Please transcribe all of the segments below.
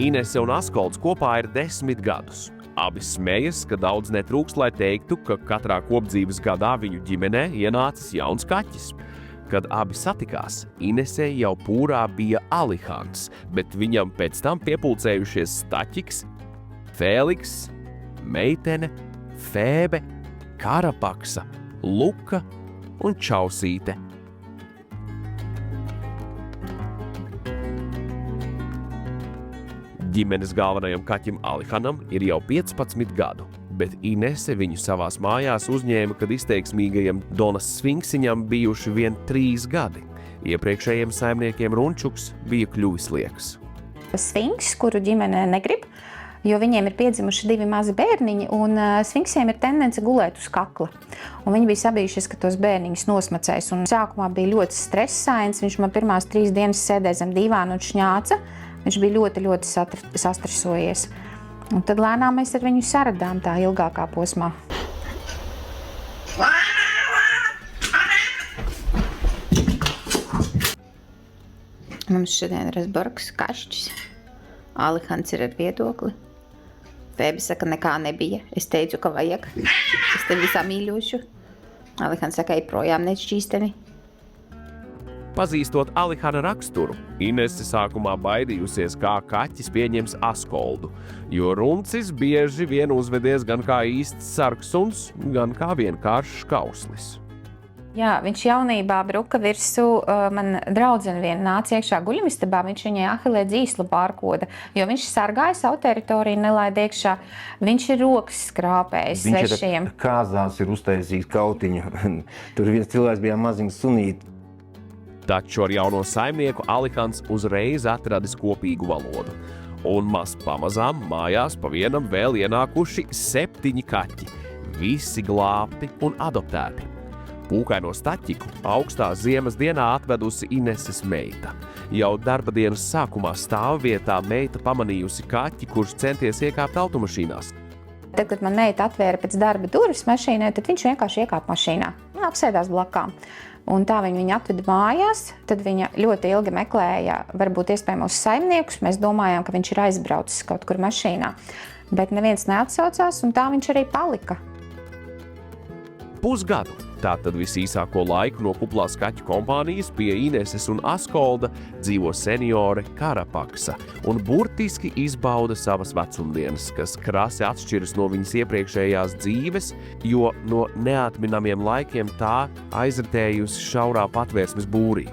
Inese un Askolds kopā ir 10 gadus. Abi smejas, ka daudz netrūks, lai teiktu, ka katrā kopdzīves gadā viņu ģimenē ienācis jauns kaķis. Kad abi satikās, Inese jau pūrā bija Alihans, bet viņam pēc tam piepulcējušies Staķiks, Fēliks, meitene, Fēbe, Karapaksa, Luka un Čausīte. Ģimenes galvenajam kaķim Alihanam ir jau 15 gadu, bet Inese viņu savās mājās uzņēma, kad izteiksmīgajam Donas Sfinksiņam bijuši vien 3 gadi. Iepriekšējiem saimniekiem Runčuks bija kļuvis liekas. Sfinks, kuru ģimene negrib, jo viņiem ir piedzimuši 2 mazi bērniņi, un sfinksiem ir tendence gulēt uz kakla. Un viņi bija sabijušies, ka tos bērniņus nosmacēs, un sākumā bija ļoti stresains, viņš man pirmās 3 dienas sēdēja zem divāna un šņāca. Viņš bija ļoti sastresojies. Un tad lēnām mēs ar viņu saradām tā ilgākā posmā. Mums šodien ir Rasborgs kašķis. Alihans ir ar viedokli. Fēbe saka, nekā nebija. Es teicu, ka vajag. Es tevi visā mīļošu. Alihans saka, ej projām nešķīsteni. Pazīstot Alihana raksturu, Inese sākumā baidījusies, kā kaķis pieņems Askoldu, jo Runcis bieži vien uzvedies gan kā īsts sarksuns, gan kā vienkāršs kauslis. Jā, viņš jaunībā bruka virsū, man draudzene viena nāca iekšā guļamistabā, viņš viņai ahilē dzīslu pārkoda, jo viņš sargāja savu teritoriju, nelaida iekšā. Viņš ir rokas skrāpējis svešiem. Viņš kāzās ir uztaisījis kautiņu. Tur viens cilvēks bija maziņš sunīt. Taču ar jauno saimnieku Alihans uzreiz atradis kopīgu valodu. Un maz pamazām mājās pa vienam vēl ienākuši 7 kaķi, visi glābti un adoptēti. Pūkaino Staķiku augstā ziemas dienā atvedusi Ineses meita. Jau darba dienas sākumā stāvvietā meita pamanījusi kaķi, kurš centies iekāpt automašīnās. Tad, kad man meita atvēra pēc darba durvis mašīnai, tad viņš vienkārši iekāpa mašīnā un apsēdās blakām. Un tā viņu atveda mājās, tad viņa ļoti ilgi meklēja varbūt iespējamos saimniekus. Mēs domājām, ka viņš ir aizbraucis kaut kur mašīnā, bet neviens neatsaucās, un tā viņš arī palika. Pusgadu, tātad visīsāko laiku no kuplās kaķu kompānijas pie Ineses un Askolda dzīvo seniore Karapaksa un burtiski izbauda savas vecumdienas, kas krasi atšķiras no viņas iepriekšējās dzīves, jo no neatminamiem laikiem tā aizritējusi šaurā patvērsmes būrī.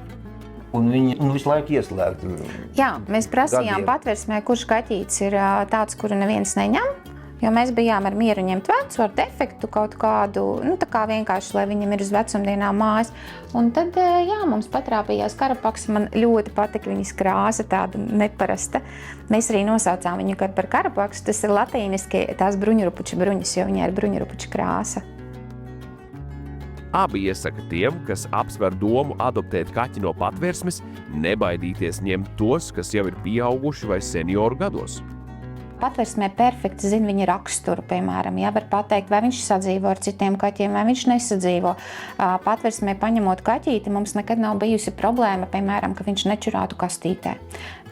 Un viņi visu laiku ieslēgti. Jā, mēs prasījām patvērsmē, kurš kaķītis ir tāds, kuru neviens neņem. Jo mēs bijām ar mieru ņemt vecu, ar defektu kaut kādu, tā kā vienkārši, lai viņam ir uz vecumdienām mājas. Un tad, jā, mums patrāpījās Karapaksa, man ļoti patika viņas krāsa, tāda neparasta. Mēs arī nosaucām viņu par Karapaksu, tas ir latīniski tās bruņurupuča bruņas, jo viņai ir bruņurupuča krāsa. Abi iesaka tiem, kas apsver domu adoptēt kaķi no patvērsmes, nebaidīties ņemt tos, kas jau ir pieauguši vai senioru gados. Patvērsmē perfekti zina viņa raksturu, piemēram, ja var pateikt, vai viņš sadzīvo ar citiem kaķiem, vai viņš nesadzīvo. Patvērsmē paņemot kaķīti, mums nekad nav bijusi problēma, piemēram, ka viņš nečurātu kastītē.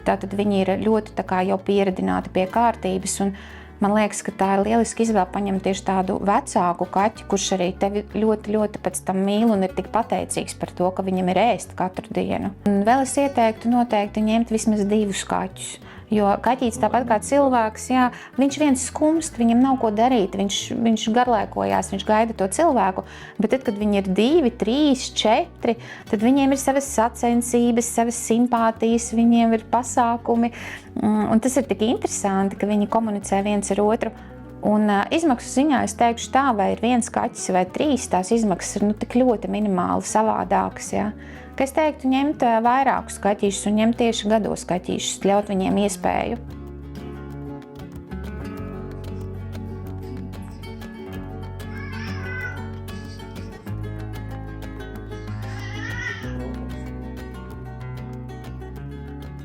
Tātad viņi ir ļoti jau pieredināti pie kārtības, un man liekas, ka tā ir lieliski izvēle paņemt tieši tādu vecāku kaķi, kurš arī tevi ļoti pēc tam mīl un ir tik pateicīgs par to, ka viņam ir ēst katru dienu. Un vēl es ieteiktu noteikti ņemt vismaz 2 kaķus. Jo kaķītis tāpat kā cilvēks, jā, viņš viens skumst, viņam nav ko darīt, viņš garlaikojās, viņš gaida to cilvēku, bet tad, kad viņi ir 2, 3, 4, tad viņiem ir savas sacensības, savas simpātijas, viņiem ir pasākumi, un tas ir tik interesanti, ka viņi komunicē viens ar otru. Un izmaksu ziņā es teikšu tā, vai ir 1 kaķis vai 3, tās izmaksas ir tik ļoti minimāli savādākas, jā. Ka es teiktu ņemt vairākus kaķīšus un ņemt tieši gados kaķīšus, ļaut viņiem iespēju.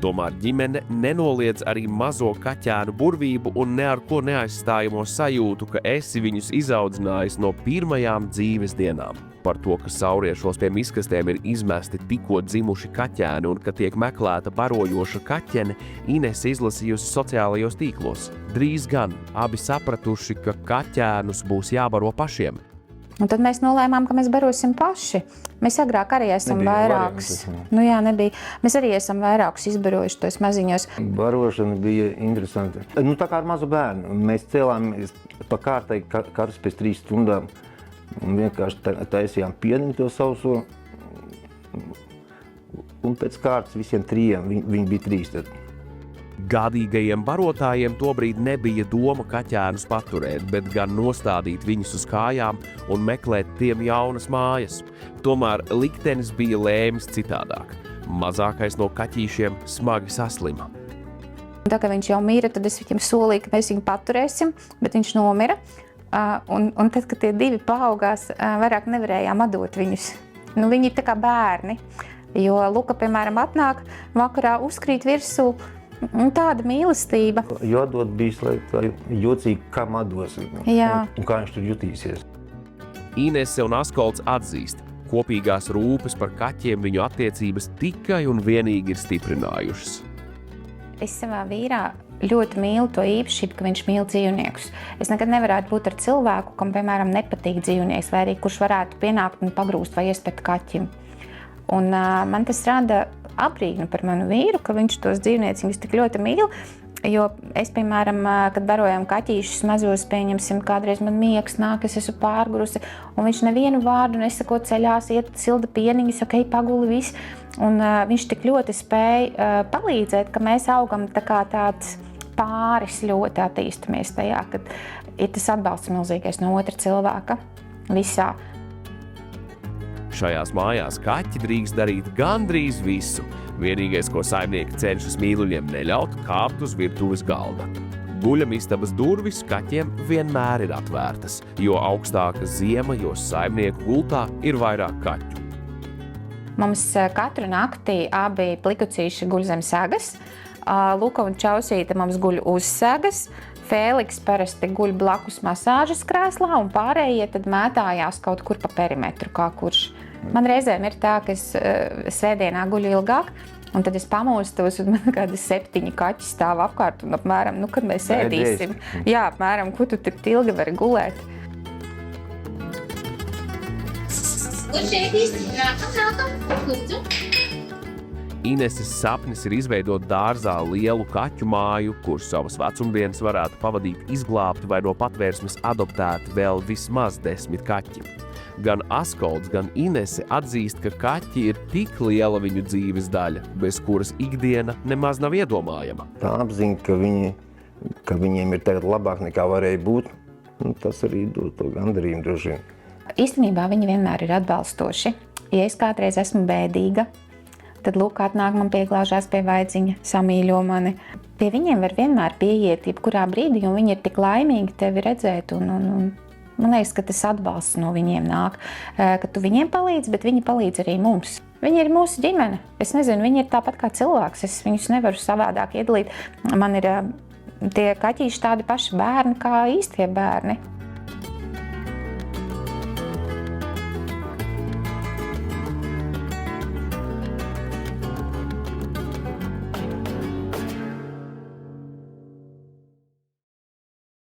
Tomēr ģimene nenoliedz arī mazo kaķēnu burvību un ne ar ko neaizstājamo sajūtu, ka esi viņus izaudzinājis no pirmajām dzīves dienām. Par to, ka sauriešos pie miskastēm ir izmesti tikko dzimuši kaķēni un ka tiek meklēta barojoša kaķene, Inese izlasījusi sociālajos tīklos. Drīz gan abi sapratuši, ka kaķēnus būs jābaro pašiem. Un tad mēs nolēmām, ka mēs barosim paši. Mēs agrāk arī esam vairākus. Nebija. Mēs arī esam vairākus izbarojuši tos maziņos. Barošana bija interesanta. Tā kā ar mazu bērnu. Mēs cēlāmies pa kārtai katrs pēc 3 stundām un vienkārši taisījām pieniņu to sauso. Un pēc kārtas visiem 3, viņi bija 3 tad. Gādīgajiem barotājiem tobrīd nebija doma kaķēnus paturēt, bet gan nostādīt viņus uz kājām un meklēt tiem jaunas mājas. Tomēr liktenis bija lēmis citādāk. Mazākais no kaķīšiem smagi saslima. Tā kā viņš jau mīra, tad es viņam solīju, ka mēs viņu paturēsim, bet viņš nomira. Un tad, kad tie 2 paaugās, vairāk nevarējām atdot viņus. Viņi ir tā kā bērni, jo Luka, piemēram, atnāk, vakarā uzkrīt virsū. Tāda mīlestība. Jo atdot bijis, lai tā jocīgi, kam atdos Jā. Un kā viņš tur jutīsies. Inese un Askolds atzīst, kopīgās rūpes par kaķiem viņu attiecības tikai un vienīgi ir stiprinājušas. Es savā vīrā ļoti mīlu to īpašību, ka viņš mīl dzīvniekus. Es nekad nevarētu būt ar cilvēku, kam, piemēram, nepatīk dzīvnieks, vai arī kurš varētu pienākt un pagrūst vai iespēt kaķim. Un man tas rada abrīnu par manu vīru, ka viņš tos dzīvnieciņus tik ļoti mīl, jo es, piemēram, kad barojam kaķīšus mazos, pieņemsim, kādreiz man miegs nāk, es esmu pārgurusi, un viņš nevienu vārdu nesako ceļās, iet silda pieniņas, ok, paguli viss, un viņš tik ļoti spēja palīdzēt, ka mēs augam tā kā tāds pāris, ļoti attīstamies tajā, kad ir tas atbalsts milzīgais no otra cilvēka visā. Šajās mājās kaķi drīkst darīt gandrīz visu. Vienīgais, ko saimnieki cenšas mīluļiem neļaut, kāpt uz virtuves galda. Guļamistabas durvis kaķiem vienmēr ir atvērtas, jo augstāka ziema, jo saimnieku gultā ir vairāk kaķu. Mums katru naktī abi plikucīši guļ zem sagas. Luka un Čausīte mums guļ uz sagas. Fēliks parasti guļ blakus masāžas krēslā un pārējie tad mētājās kaut kur pa perimetru, kā kurš. Man reizēm ir tā, ka es svētdienā guļu ilgāk, un tad es pamostos, un man kādi 7 kaķi stāv apkārt, un apmēram, kad mēs ēdīsim. Jā, apmēram, ko tu tik ilgi vari gulēt. Kurš ēdīs? Nākam, lūdzu. Ineses sapnis ir izveidot dārzā lielu kaķu māju, kur savas vecumdienas varētu pavadīt izglābti vai no patvērsmes adoptēti vēl vismaz 10 kaķi. Gan Askolds, gan Inese atzīst, ka kaķi ir tik liela viņu dzīves daļa, bez kuras ikdiena nemaz nav iedomājama. Tā apziņa, ka viņiem ir tagad labāk nekā varēja būt, tas arī dod to gandarījumu droši vien. Īstenībā viņi vienmēr ir atbalstoši. Ja es kādreiz esmu bēdīga, tad Luka atnāk man pieglāžās pie vaidziņa, samīļo mani. Pie viņiem var vienmēr pieiet, jebkurā brīdī, un viņi ir tik laimīgi tevi redzēt. Un man liekas, ka tas atbalsts no viņiem nāk, ka tu viņiem palīdzi, bet viņi palīdz arī mums. Viņi ir mūsu ģimene. Es nezinu, viņi ir tāpat kā cilvēks. Es viņus nevaru savādāk iedalīt. Man ir tie kaķīši tādi paši bērni kā īstie bērni.